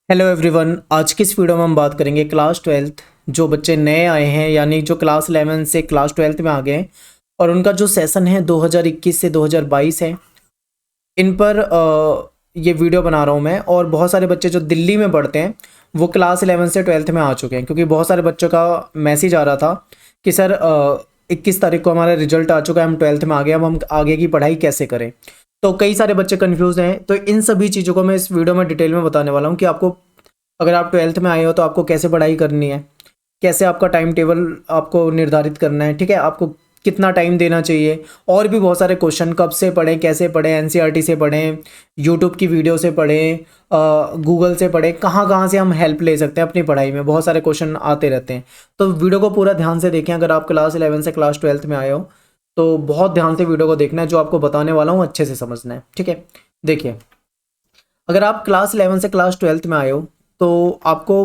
Hello everyone. आज की इस वीडियो में हम बात करेंगे क्लास ट्वेल्थ जो बच्चे नए आए हैं यानी जो क्लास 11 से क्लास ट्वेल्थ में आ गए हैं और उनका जो सेशन है 2021 से 2022 है। इन पर ये वीडियो बना रहा हूँ मैं। और बहुत सारे बच्चे जो दिल्ली में पढ़ते हैं वो क्लास 11 से ट्वेल्थ में आ चुके हैं, क्योंकि बहुत सारे बच्चों का मैसेज आ रहा था कि सर 21 तारीख को हमारा रिजल्ट आ चुका है, हम ट्वेल्थ में आ गए, अब हम आगे की पढ़ाई कैसे करें। तो कई सारे बच्चे कंफ्यूज हैं, तो इन सभी चीज़ों को मैं इस वीडियो में डिटेल में बताने वाला हूँ कि आपको अगर आप ट्वेल्थ में आए हो तो आपको कैसे पढ़ाई करनी है, कैसे आपका टाइम टेबल आपको निर्धारित करना है, ठीक है, आपको कितना टाइम देना चाहिए। और भी बहुत सारे क्वेश्चन कब से पढ़ें, कैसे पढ़ें, एनसीईआरटी से पढ़ें, यूट्यूब की वीडियो से पढ़ें, गूगल से पढ़ें, कहाँ कहाँ से हम हेल्प ले सकते हैं अपनी पढ़ाई में। बहुत सारे क्वेश्चन आते रहते हैं, तो वीडियो को पूरा ध्यान से देखें। अगर आप क्लास 11 से क्लास 12 में आए हो तो बहुत ध्यान से वीडियो को देखना है, जो आपको बताने वाला हूँ अच्छे से समझना है, ठीक है। देखिए, अगर आप क्लास 11 से क्लास 12 में आए हो तो आपको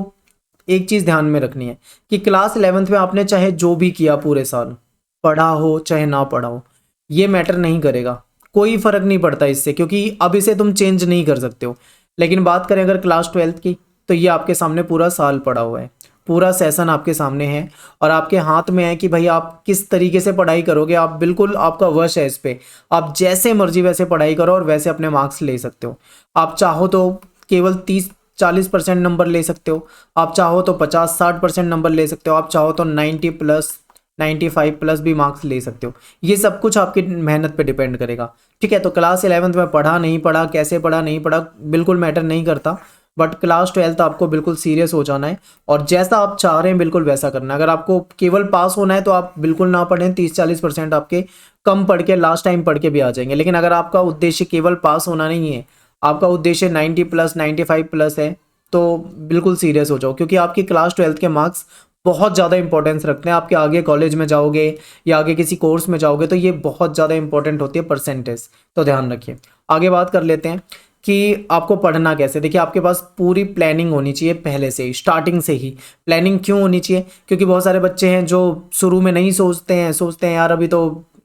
एक चीज़ ध्यान में रखनी है कि क्लास 11th में आपने चाहे जो भी किया पूरे साल, पढ़ा हो चाहे ना पढ़ा हो, ये मैटर नहीं करेगा, कोई फर्क नहीं पड़ता इससे, क्योंकि अब इसे तुम चेंज नहीं कर सकते हो। लेकिन बात करें अगर क्लास 12th की, तो ये आपके सामने पूरा साल पड़ा हुआ है, पूरा सेशन आपके सामने है और आपके हाथ में है कि भाई आप किस तरीके से पढ़ाई करोगे। आप बिल्कुल, आपका वश है इस पे, आप जैसे मर्जी वैसे पढ़ाई करो और वैसे अपने मार्क्स ले सकते हो। आप चाहो तो केवल 30-40% नंबर ले सकते हो, आप चाहो तो 50-60% नंबर ले सकते हो, आप चाहो तो 90+, 95+ भी मार्क्स ले सकते हो। ये सब कुछ आपकी मेहनत पे डिपेंड करेगा, ठीक है। तो क्लास 11th में पढ़ा नहीं पढ़ा, कैसे पढ़ा नहीं पढ़ा, बिल्कुल मैटर नहीं करता। बट क्लास 12th आपको बिल्कुल सीरियस हो जाना है और जैसा आप चाह रहे हैं बिल्कुल वैसा करना है। अगर आपको केवल पास होना है तो आप बिल्कुल ना पढ़ें, 30-40% आपके कम पढ़ के लास्ट टाइम पढ़ के भी आ जाएंगे। लेकिन अगर आपका उद्देश्य केवल पास होना नहीं है, आपका उद्देश्य 90+, 95+ है, तो बिल्कुल सीरियस हो जाओ, क्योंकि आपकी क्लास 12th के मार्क्स बहुत ज़्यादा इंपॉर्टेंस रखते हैं। आपके आगे कॉलेज में जाओगे या आगे किसी कोर्स में जाओगे तो ये बहुत ज़्यादा इंपॉर्टेंट होती है परसेंटेज, तो ध्यान रखिए। आगे बात कर लेते हैं कि आपको पढ़ना कैसे। देखिए, आपके पास पूरी प्लानिंग होनी चाहिए पहले से ही, स्टार्टिंग से ही प्लानिंग क्यों होनी चाहिए, क्योंकि बहुत सारे बच्चे हैं जो शुरू में नहीं सोचते हैं यार अभी तो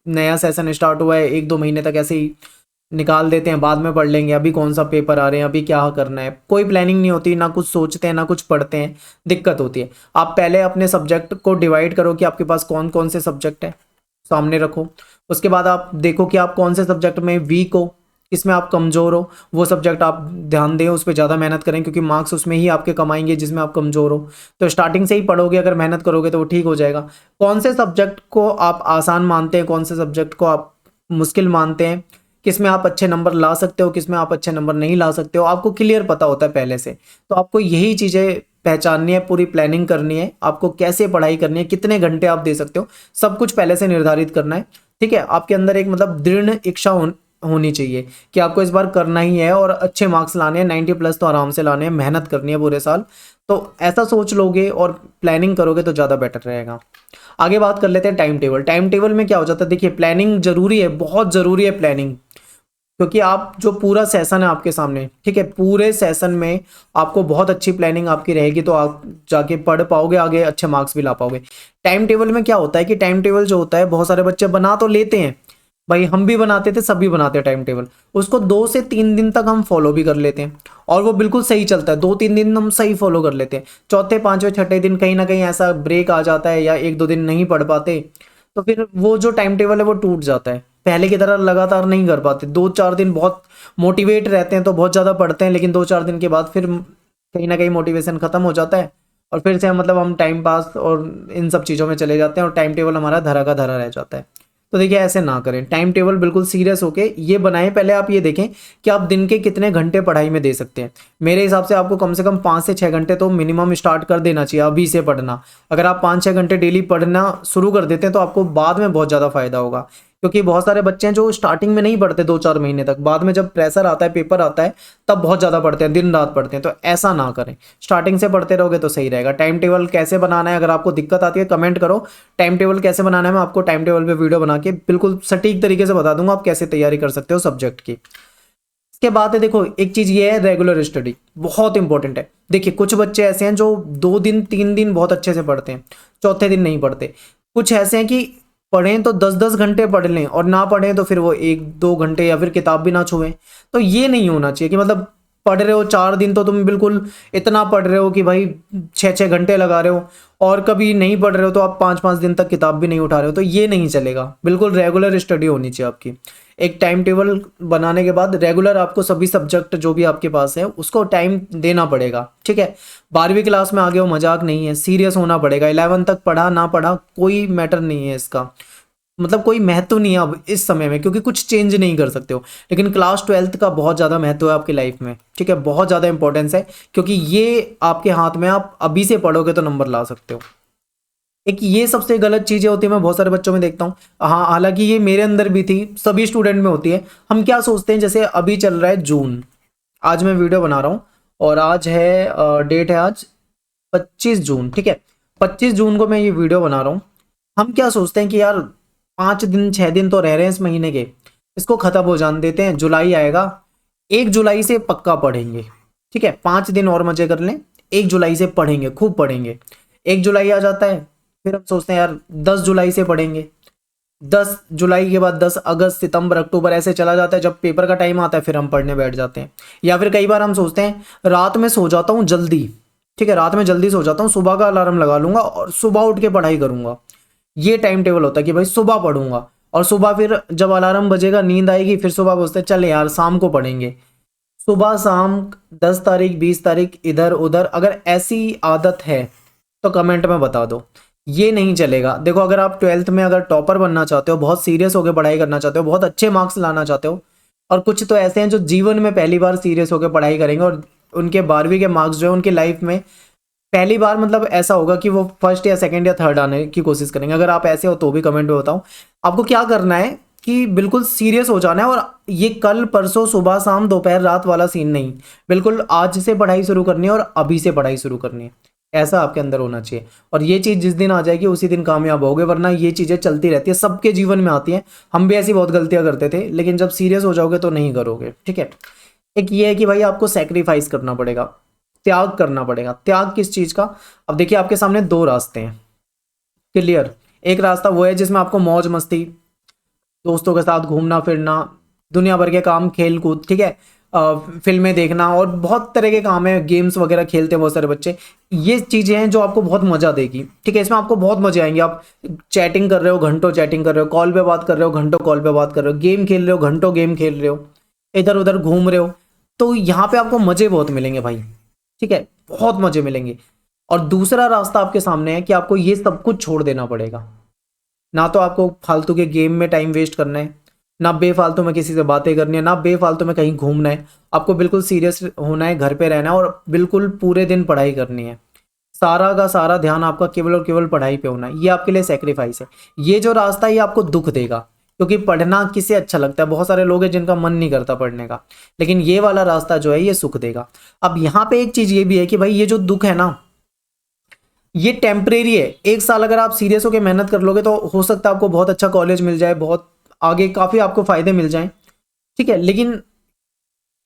नया सेशन स्टार्ट हुआ है, 1-2 महीने तक ऐसे ही निकाल देते हैं, बाद में पढ़ लेंगे, अभी कौन सा पेपर आ रहे हैं, अभी क्या करना है, कोई प्लानिंग नहीं होती, ना कुछ सोचते हैं ना कुछ पढ़ते हैं, दिक्कत होती है। आप पहले अपने सब्जेक्ट को डिवाइड करो कि आपके पास कौन कौन से सब्जेक्ट है, सामने रखो। उसके बाद आप देखो कि आप कौन से सब्जेक्ट में वीक हो, किसमें आप कमज़ोर हो, वो सब्जेक्ट आप ध्यान दें, उस पर ज़्यादा मेहनत करें, क्योंकि मार्क्स उसमें ही आपके कमाएंगे जिसमें आप कमज़ोर हो। तो स्टार्टिंग से ही पढ़ोगे, अगर मेहनत करोगे तो वो ठीक हो जाएगा। कौन से सब्जेक्ट को आप आसान मानते हैं, कौन से सब्जेक्ट को आप मुश्किल मानते हैं, किसमें आप अच्छे नंबर ला सकते हो, किसमें आप अच्छे नंबर नहीं ला सकते हो, आपको क्लियर पता होता है पहले से। तो आपको यही चीज़ें पहचाननी है, पूरी प्लानिंग करनी है, आपको कैसे पढ़ाई करनी है, कितने घंटे आप दे सकते हो, सब कुछ पहले से निर्धारित करना है, ठीक है। आपके अंदर एक मतलब दृढ़ इच्छा होनी चाहिए कि आपको इस बार करना ही है और अच्छे मार्क्स लाने हैं, 90+ तो आराम से लाने हैं, मेहनत करनी है पूरे साल। तो ऐसा सोच लोगे और प्लानिंग करोगे तो ज़्यादा बेटर रहेगा। आगे बात कर लेते हैं टाइम टेबल। टाइम टेबल में क्या हो जाता है, देखिए प्लानिंग जरूरी है, बहुत ज़रूरी है प्लानिंग, क्योंकि आप जो पूरा सेशन है आपके सामने, ठीक है, पूरे सेशन में आपको बहुत अच्छी प्लानिंग आपकी रहेगी तो आप जाके पढ़ पाओगे, आगे अच्छे मार्क्स भी ला पाओगे। टाइम टेबल में क्या होता है कि टाइम टेबल जो होता है बहुत सारे बच्चे बना तो लेते हैं, भाई हम भी बनाते थे, सभी बनाते हैं टाइम टेबल, उसको 2 से 3 दिन तक हम फॉलो भी कर लेते हैं और वो बिल्कुल सही चलता है, 2-3 दिन हम सही फॉलो कर लेते हैं। चौथे पांचवें छठे दिन कहीं ना कहीं ऐसा ब्रेक आ जाता है या 1-2 दिन नहीं पढ़ पाते, तो फिर वो जो टाइम टेबल है वो टूट जाता है, पहले की तरह लगातार नहीं कर पाते। 2-4 दिन बहुत मोटिवेट रहते हैं तो बहुत ज़्यादा पढ़ते हैं, लेकिन 2-4 दिन के बाद फिर कहीं ना कहीं मोटिवेशन ख़त्म हो जाता है और फिर से मतलब हम टाइम पास और इन सब चीज़ों में चले जाते हैं और टाइम टेबल हमारा धरा का धरा रह जाता है। तो देखिए, ऐसे ना करें, टाइम टेबल बिल्कुल सीरियस होके ये बनाएं। पहले आप ये देखें कि आप दिन के कितने घंटे पढ़ाई में दे सकते हैं। मेरे हिसाब से आपको कम से कम 5 से 6 घंटे तो मिनिमम स्टार्ट कर देना चाहिए अभी से पढ़ना। अगर आप 5-6 घंटे डेली पढ़ना शुरू कर देते हैं तो आपको बाद में बहुत ज़्यादा फायदा होगा, क्योंकि बहुत सारे बच्चे हैं जो स्टार्टिंग में नहीं पढ़ते 2-4 महीने तक, बाद में जब प्रेशर आता है, पेपर आता है, तब बहुत ज़्यादा पढ़ते हैं, दिन रात पढ़ते हैं। तो ऐसा ना करें, स्टार्टिंग से पढ़ते रहोगे तो सही रहेगा। टाइम टेबल कैसे बनाना है, अगर आपको दिक्कत आती है कमेंट करो, टाइम टेबल कैसे बनाना है मैं आपको टाइम टेबल पे वीडियो बना के बिल्कुल सटीक तरीके से बता दूंगा, आप कैसे तैयारी कर सकते हो सब्जेक्ट की। इसके बाद है, देखो एक चीज़ ये है, रेगुलर स्टडी बहुत इंपॉर्टेंट है। देखिए, कुछ बच्चे ऐसे हैं जो 2 दिन 3 दिन बहुत अच्छे से पढ़ते हैं, चौथे दिन नहीं पढ़ते। कुछ ऐसे हैं कि पढ़ें तो 10-10 घंटे पढ़ लें और ना पढ़ें तो फिर वो 1-2 घंटे या फिर किताब भी ना छुएं। तो ये नहीं होना चाहिए कि मतलब पढ़ रहे हो 4 दिन तो तुम बिल्कुल इतना पढ़ रहे हो कि भाई 6-6 घंटे लगा रहे हो, और कभी नहीं पढ़ रहे हो तो आप 5-5 दिन तक किताब भी नहीं उठा रहे हो, तो ये नहीं चलेगा। बिल्कुल रेगुलर स्टडी होनी चाहिए आपकी। एक टाइम टेबल बनाने के बाद रेगुलर आपको सभी सब्जेक्ट जो भी आपके पास है उसको टाइम देना पड़ेगा, ठीक है। 12वीं क्लास में आ गए हो, मजाक नहीं है, सीरियस होना पड़ेगा। 11 तक पढ़ा ना पढ़ा कोई मैटर नहीं है इसका, मतलब कोई महत्व नहीं है अब इस समय में, क्योंकि कुछ चेंज नहीं कर सकते हो। लेकिन क्लास 12th का बहुत ज़्यादा महत्व है आपकी लाइफ में, ठीक है, बहुत ज़्यादा इंपॉर्टेंस है, क्योंकि ये आपके हाथ में, आप अभी से पढ़ोगे तो नंबर ला सकते हो। एक ये सबसे गलत चीज़ें होती है, मैं बहुत सारे बच्चों में देखता हूँ, हाँ हालांकि ये मेरे अंदर भी थी, सभी स्टूडेंट में होती है। हम क्या सोचते हैं, जैसे अभी चल रहा है जून, आज मैं वीडियो बना रहा हूँ और आज है डेट है आज 25 जून, ठीक है। 25 जून को मैं ये वीडियो बना रहा हूँ। हम क्या सोचते हैं कि यार 5 दिन 6 दिन तो रह रहे हैं इस महीने के, इसको खत्म हो जाने देते हैं, जुलाई आएगा, 1 जुलाई से पक्का पढ़ेंगे, ठीक है, 5 दिन और मजे कर लें, 1 जुलाई से पढ़ेंगे, खूब पढ़ेंगे। 1 जुलाई आ जाता है, फिर हम सोचते हैं यार 10 जुलाई से पढ़ेंगे, 10 जुलाई के बाद 10 अगस्त सितंबर अक्टूबर ऐसे चला जाता है। जब पेपर का टाइम आता है फिर हम पढ़ने बैठ जाते हैं। या फिर कई बार हम सोचते हैं रात में सो जाता हूँ जल्दी, ठीक है, रात में जल्दी सो जाता हूँ, सुबह का अलार्म लगा लूंगा और सुबह उठ के पढ़ाई करूंगा। ये टाइम टेबल होता है कि भाई सुबह पढ़ूंगा, और सुबह फिर जब अलार्म बजेगा नींद आएगी, फिर सुबह बोलते हैं चल यार शाम को पढ़ेंगे। सुबह शाम 10 तारीख 20 तारीख इधर उधर, अगर ऐसी आदत है तो कमेंट में बता दो। ये नहीं चलेगा। देखो अगर आप 12th में अगर टॉपर बनना चाहते हो, बहुत सीरियस होकर पढ़ाई करना चाहते हो, बहुत अच्छे मार्क्स लाना चाहते हो, और कुछ तो ऐसे हैं जो जीवन में पहली बार सीरियस होकर पढ़ाई करेंगे और उनके 12वीं के मार्क्स जो है उनकी लाइफ में पहली बार, मतलब ऐसा होगा कि वो फर्स्ट या सेकंड या थर्ड आने की कोशिश करेंगे। अगर आप ऐसे हो तो भी कमेंट में बताओ। आपको क्या करना है कि बिल्कुल सीरियस हो जाना है, और ये कल परसों सुबह शाम दोपहर रात वाला सीन नहीं, बिल्कुल आज से पढ़ाई शुरू करनी है और अभी से पढ़ाई शुरू करनी है, ऐसा आपके अंदर होना चाहिए। और ये चीज़ जिस दिन आ जाएगी उसी दिन कामयाब होगे, वरना ये चीज़ें चलती रहती है, सबके जीवन में आती हैं। हम भी ऐसी बहुत गलतियां करते थे, लेकिन जब सीरियस हो जाओगे तो नहीं करोगे, ठीक है। एक ये है कि भाई आपको सेक्रीफाइस करना पड़ेगा, त्याग करना पड़ेगा। त्याग किस चीज़ का? अब देखिए आपके सामने दो रास्ते हैं, क्लियर। एक रास्ता वो है जिसमें आपको मौज मस्ती, दोस्तों के साथ घूमना फिरना, दुनिया भर के काम, खेल कूद, ठीक है, फिल्में देखना और बहुत तरह के काम है, गेम्स वगैरह खेलते हैं बहुत सारे बच्चे। ये चीज़ें हैं जो आपको बहुत मज़ा देगी, ठीक है, इसमें आपको बहुत मजे आएंगे। आप चैटिंग कर रहे हो, घंटों चैटिंग कर रहे हो, कॉल पे बात कर रहे हो, घंटों कॉल पे बात कर रहे हो, गेम खेल रहे हो, घंटों गेम खेल रहे हो, इधर उधर घूम रहे हो, तो यहाँ पे आपको मज़े बहुत मिलेंगे भाई, ठीक है, बहुत मज़े मिलेंगे। और दूसरा रास्ता आपके सामने है कि आपको ये सब कुछ छोड़ देना पड़ेगा। ना तो आपको फालतू के गेम में टाइम वेस्ट करना है, ना बेफालतू में किसी से बातें करनी है, ना बेफालतू में कहीं घूमना है। आपको बिल्कुल सीरियस होना है, घर पे रहना है और बिल्कुल पूरे दिन पढ़ाई करनी है। सारा का सारा ध्यान आपका केवल और केवल पढ़ाई पे होना है। ये आपके लिए सेक्रीफाइस है। ये जो रास्ता है ये आपको दुख देगा, क्योंकि पढ़ना किसे अच्छा लगता है, बहुत सारे लोग हैं जिनका मन नहीं करता पढ़ने का, लेकिन ये वाला रास्ता जो है ये सुख देगा। अब यहाँ पे एक चीज ये भी है कि भाई ये जो दुख है ना, ये टेम्परेरी है। 1 साल अगर आप सीरियस होकर मेहनत कर लोगे तो हो सकता है आपको बहुत अच्छा कॉलेज मिल जाए, बहुत आगे काफी आपको फायदे मिल जाएं, ठीक है। लेकिन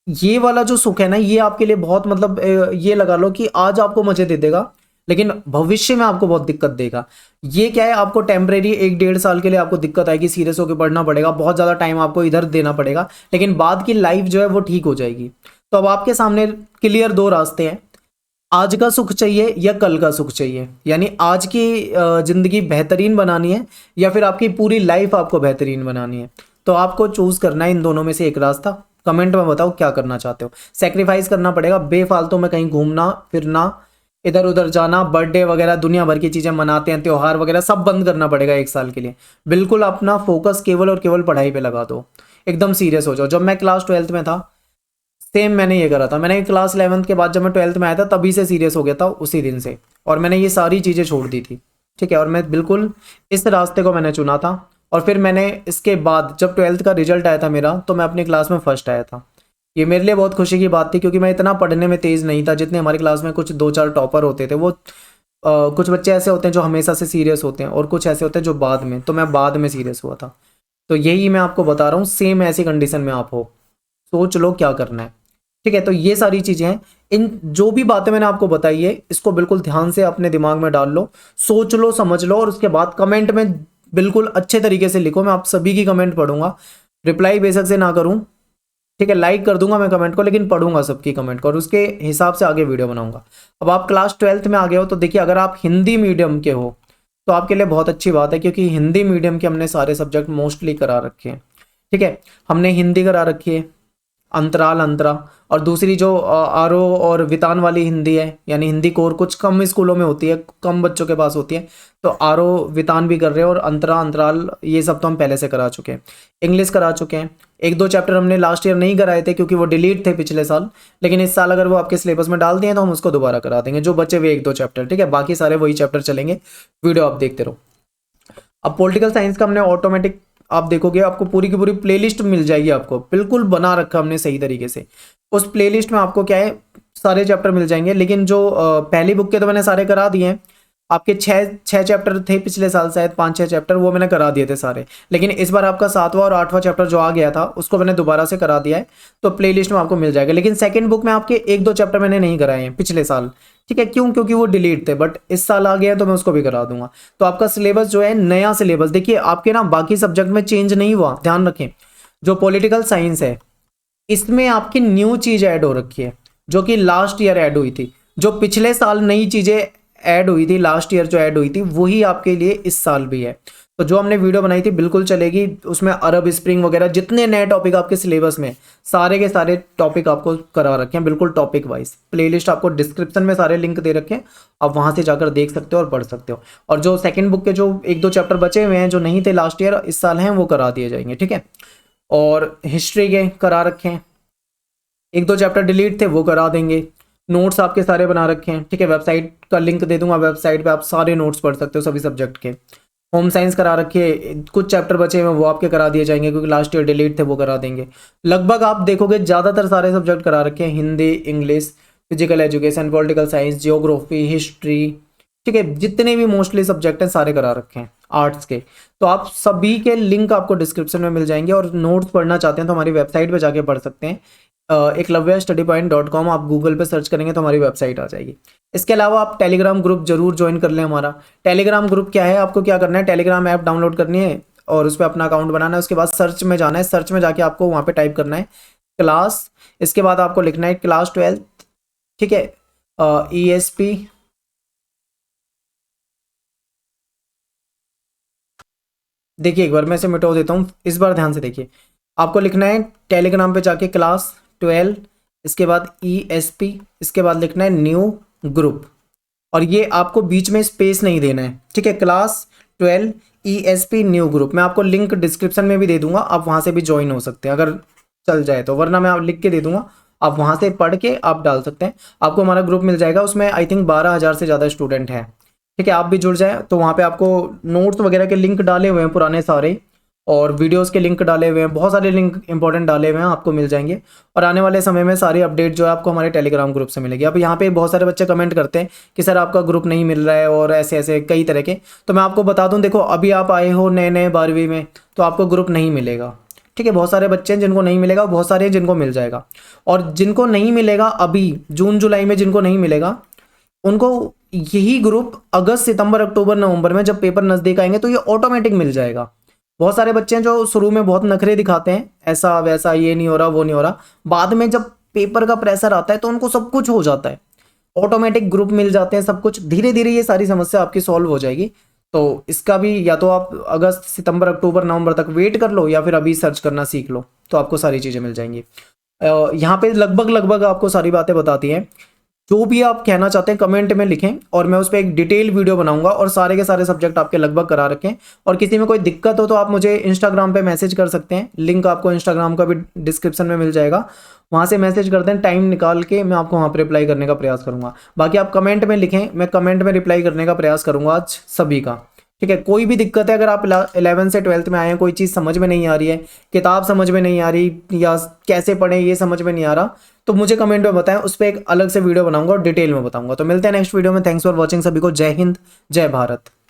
ये वाला जो सुख है ना, ये आपके लिए बहुत, मतलब ये लगा लो कि आज आपको मजे दे देगा, लेकिन भविष्य में आपको बहुत दिक्कत देगा। ये क्या है, आपको टेम्परेरी 1-1.5 साल के लिए आपको दिक्कत आएगी, सीरियस होकर पढ़ना पड़ेगा, बहुत ज़्यादा टाइम आपको इधर देना पड़ेगा, लेकिन बाद की लाइफ जो है वो ठीक हो जाएगी। तो अब आपके सामने क्लियर दो रास्ते हैं, आज का सुख चाहिए या कल का सुख चाहिए, यानी आज की ज़िंदगी बेहतरीन बनानी है या फिर आपकी पूरी लाइफ आपको बेहतरीन बनानी है। तो आपको चूज़ करना है इन दोनों में से एक रास्ता। कमेंट में बताओ क्या करना चाहते हो। सेक्रीफाइस करना पड़ेगा, बेफालतू में कहीं घूमना फिरना, इधर उधर जाना, बर्थडे वगैरह दुनिया भर की चीज़ें मनाते हैं, त्यौहार वगैरह सब बंद करना पड़ेगा 1 साल के लिए। बिल्कुल अपना फोकस केवल और केवल पढ़ाई पे लगा दो, एकदम सीरियस हो जाओ। जब मैं क्लास 12th में था सेम मैंने ये करा था। मैंने क्लास 11th के बाद जब मैं 12th में आया था तभी से सीरियस हो गया था, उसी दिन से, और मैंने ये सारी चीज़ें छोड़ दी थी, ठीक है। और मैं बिल्कुल इस रास्ते को मैंने चुना था। और फिर मैंने इसके बाद जब 12th का रिजल्ट आया था मेरा, तो मैं अपनी क्लास में फर्स्ट आया था। ये मेरे लिए बहुत खुशी की बात थी, क्योंकि मैं इतना पढ़ने में तेज़ नहीं था जितने हमारी क्लास में कुछ 2-4 टॉपर होते थे। वो कुछ बच्चे ऐसे होते हैं जो हमेशा से सीरियस होते हैं और कुछ ऐसे होते हैं जो बाद में, तो मैं बाद में सीरियस हुआ था। तो यही मैं आपको बता रहा हूँ, सेम ऐसी कंडीशन में आप हो, सोच लो क्या करना है, ठीक है। तो ये सारी चीज़ें हैं, इन जो भी बातें मैंने आपको बताई है इसको बिल्कुल ध्यान से अपने दिमाग में डाल लो, सोच लो, समझ लो, और उसके बाद कमेंट में बिल्कुल अच्छे तरीके से लिखो। मैं आप सभी की कमेंट पढ़ूंगा, रिप्लाई बेशक से ना करूं, ठीक है, लाइक कर दूंगा मैं कमेंट को, लेकिन पढ़ूंगा सबकी कमेंट को और उसके हिसाब से आगे वीडियो बनाऊंगा। अब आप क्लास 12th में आ गए हो तो देखिए, अगर आप हिंदी मीडियम के हो तो आपके लिए बहुत अच्छी बात है, क्योंकि हिंदी मीडियम के हमने सारे सब्जेक्ट मोस्टली करा रखे हैं। ठीक है, हमने हिंदी करा रखी है, अंतराल अंतरा, और दूसरी जो आरो और वितान वाली हिंदी है, यानी हिंदी कोर कुछ कम स्कूलों में होती है, कम बच्चों के पास होती है, तो आरो वितान भी कर रहे हैं, और अंतरा अंतराल ये सब तो हम पहले से करा चुके हैं। इंग्लिश करा चुके हैं, एक दो चैप्टर हमने लास्ट ईयर नहीं कराए थे क्योंकि वो डिलीट थे पिछले साल, लेकिन इस साल अगर वो आपके सिलेबस में डाल दिए तो हम उसको दोबारा करा देंगे, जो बचे हुए एक दो चैप्टर। ठीक है, बाकी सारे वही चैप्टर चलेंगे, वीडियो आप देखते रहो। अब पॉलिटिकल साइंस का हमने ऑटोमेटिक, आप देखोगे आपको पूरी की पूरी प्लेलिस्ट मिल जाएगी, आपको बिल्कुल बना रखा हमने सही तरीके से। उस प्लेलिस्ट में आपको क्या है, सारे चैप्टर मिल जाएंगे, लेकिन जो पहली बुक के तो मैंने सारे करा दिए हैं। आपके छः चैप्टर थे पिछले साल, शायद 5-6 चैप्टर, वो मैंने करा दिए थे सारे, लेकिन इस बार आपका 7वां और 8वां चैप्टर जो आ गया था उसको मैंने दोबारा से करा दिया है, तो प्लेलिस्ट में आपको मिल जाएगा। लेकिन सेकंड बुक में आपके एक दो चैप्टर मैंने नहीं कराए हैं पिछले साल। ठीक है, क्यों? क्योंकि वो डिलीट थे, बट इस साल आ गया है तो मैं उसको भी करा दूंगा। तो आपका सिलेबस जो है, नया सिलेबस देखिए, आपके ना बाकी सब्जेक्ट में चेंज नहीं हुआ, ध्यान रखें। जो पॉलिटिकल साइंस है इसमें आपकी न्यू चीज ऐड हो रखी है, जो कि लास्ट ईयर ऐड हुई थी। जो पिछले साल नई चीजें ऐड हुई थी, लास्ट ईयर जो ऐड हुई थी, वही आपके लिए इस साल भी है। तो जो हमने वीडियो बनाई थी बिल्कुल चलेगी, उसमें अरब स्प्रिंग वगैरह जितने नए टॉपिक आपके सिलेबस में, सारे के सारे टॉपिक आपको करा रखे हैं, बिल्कुल टॉपिक वाइज। प्लेलिस्ट आपको डिस्क्रिप्शन में सारे लिंक दे रखे हैं, आप वहां से जाकर देख सकते हो और पढ़ सकते हो। और जो सेकंड बुक के जो एक दो चैप्टर बचे हुए हैं, जो नहीं थे लास्ट ईयर, इस साल हैं, वो करा दिए जाएंगे। ठीक है, और हिस्ट्री के करा रखे हैं, एक दो चैप्टर डिलीट थे वो करा देंगे। नोट्स आपके सारे बना रखे हैं। ठीक है, वेबसाइट का लिंक दे दूंगा, वेबसाइट पे आप सारे नोट्स पढ़ सकते हो सभी सब्जेक्ट के। होम साइंस करा रखे, कुछ चैप्टर बचे हुए वो आपके करा दिए जाएंगे, क्योंकि लास्ट ईयर डिलीट थे, वो करा देंगे। लगभग आप देखोगे ज़्यादातर सारे सब्जेक्ट करा रखे हैं, Hindi, English, physical education, political science, geography, history. ठीक है, जितने भी मोस्टली सब्जेक्ट हैं सारे करा रखे हैं आर्ट्स के। तो आप सभी के लिंक आपको डिस्क्रिप्शन में मिल जाएंगे, और नोट्स पढ़ना चाहते हैं तो हमारी वेबसाइट पे जाके पढ़ सकते हैं। eklavyastudypoint.com आप गूगल पे सर्च करेंगे तो हमारी वेबसाइट आ जाएगी। इसके अलावा आप टेलीग्राम ग्रुप जरूर ज्वाइन कर लें हमारा। टेलीग्राम ग्रुप क्या है, आपको क्या करना है, टेलीग्राम ऐप डाउनलोड करनी है और उस पर अपना अकाउंट बनाना है। उसके बाद सर्च में जाना है, सर्च में जाके आपको वहाँ पे टाइप करना है क्लास, इसके बाद आपको लिखना है क्लास 12। ठीक है, ESP, देखिए एक बार मैं इसे मिटा देता हूँ, इस बार ध्यान से देखिए। आपको लिखना है टेलीग्राम पे जाके क्लास 12, इसके बाद ESP, इसके बाद लिखना है न्यू ग्रुप, और ये आपको बीच में स्पेस नहीं देना है। ठीक है, क्लास 12 ESP न्यू ग्रुप, मैं आपको लिंक डिस्क्रिप्शन में भी दे दूंगा, आप वहाँ से भी ज्वाइन हो सकते हैं अगर चल जाए तो, वरना मैं आप लिख के दे दूंगा, आप वहाँ से पढ़ के आप डाल सकते हैं। आपको हमारा ग्रुप मिल जाएगा, उसमें आई थिंक 12,000 से ज़्यादा स्टूडेंट हैं। ठीक है, आप भी जुड़ जाए, तो वहाँ पे आपको नोट्स वगैरह के लिंक डाले हुए हैं पुराने सारे, और वीडियोस के लिंक डाले हुए हैं, बहुत सारे लिंक इंपॉर्टेंट डाले हुए हैं, आपको मिल जाएंगे। और आने वाले समय में सारी अपडेट जो है आपको हमारे टेलीग्राम ग्रुप से मिलेगी। अब यहाँ पे बहुत सारे बच्चे कमेंट करते हैं कि सर आपका ग्रुप नहीं मिल रहा है, और ऐसे ऐसे कई तरह के। तो मैं आपको बता दूँ, देखो अभी आप आए हो नए नए 12वीं में, तो आपको ग्रुप नहीं मिलेगा। ठीक है, बहुत सारे बच्चे हैं जिनको नहीं मिलेगा, बहुत सारे हैं जिनको मिल जाएगा। और जिनको नहीं मिलेगा अभी जून जुलाई में, जिनको नहीं मिलेगा उनको यही ग्रुप अगस्त सितंबर अक्टूबर नवंबर में जब पेपर नज़दीक आएंगे तो ये ऑटोमेटिक मिल जाएगा। बहुत सारे बच्चे हैं जो शुरू में बहुत नखरे दिखाते हैं, ऐसा वैसा, ये नहीं हो रहा, वो नहीं हो रहा, बाद में जब पेपर का प्रेशर आता है तो उनको सब कुछ हो जाता है, ऑटोमेटिक ग्रुप मिल जाते हैं, सब कुछ। धीरे धीरे ये सारी समस्या आपकी सॉल्व हो जाएगी। तो इसका भी या तो आप अगस्त सितंबर अक्टूबर नवंबर तक वेट कर लो, या फिर अभी सर्च करना सीख लो, तो आपको सारी चीज़ें मिल जाएंगी। यहाँ पे लगभग लगभग आपको सारी बातें बताती हैं। जो भी आप कहना चाहते हैं कमेंट में लिखें, और मैं उस पर एक डिटेल वीडियो बनाऊंगा, और सारे के सारे सब्जेक्ट आपके लगभग करा रखें। और किसी में कोई दिक्कत हो तो आप मुझे इंस्टाग्राम पे मैसेज कर सकते हैं, लिंक आपको इंस्टाग्राम का भी डिस्क्रिप्शन में मिल जाएगा, वहाँ से मैसेज कर दें, टाइम निकाल के मैं आपको वहाँ पर रिप्लाई करने का प्रयास करूँगा। बाकी आप कमेंट में लिखें, मैं कमेंट में रिप्लाई करने का प्रयास करूँगा आज सभी का। ठीक है, कोई भी दिक्कत है, अगर आप 11 से 12th में आए हैं, कोई चीज़ समझ में नहीं आ रही है, किताब समझ में नहीं आ रही, या कैसे पढ़ें ये समझ में नहीं आ रहा, तो मुझे कमेंट में बताएं, उस पर एक अलग से वीडियो बनाऊंगा और डिटेल में बताऊंगा। तो मिलते हैं नेक्स्ट वीडियो में। थैंक्स फॉर वॉचिंग सभी को। जय हिंद, जय भारत।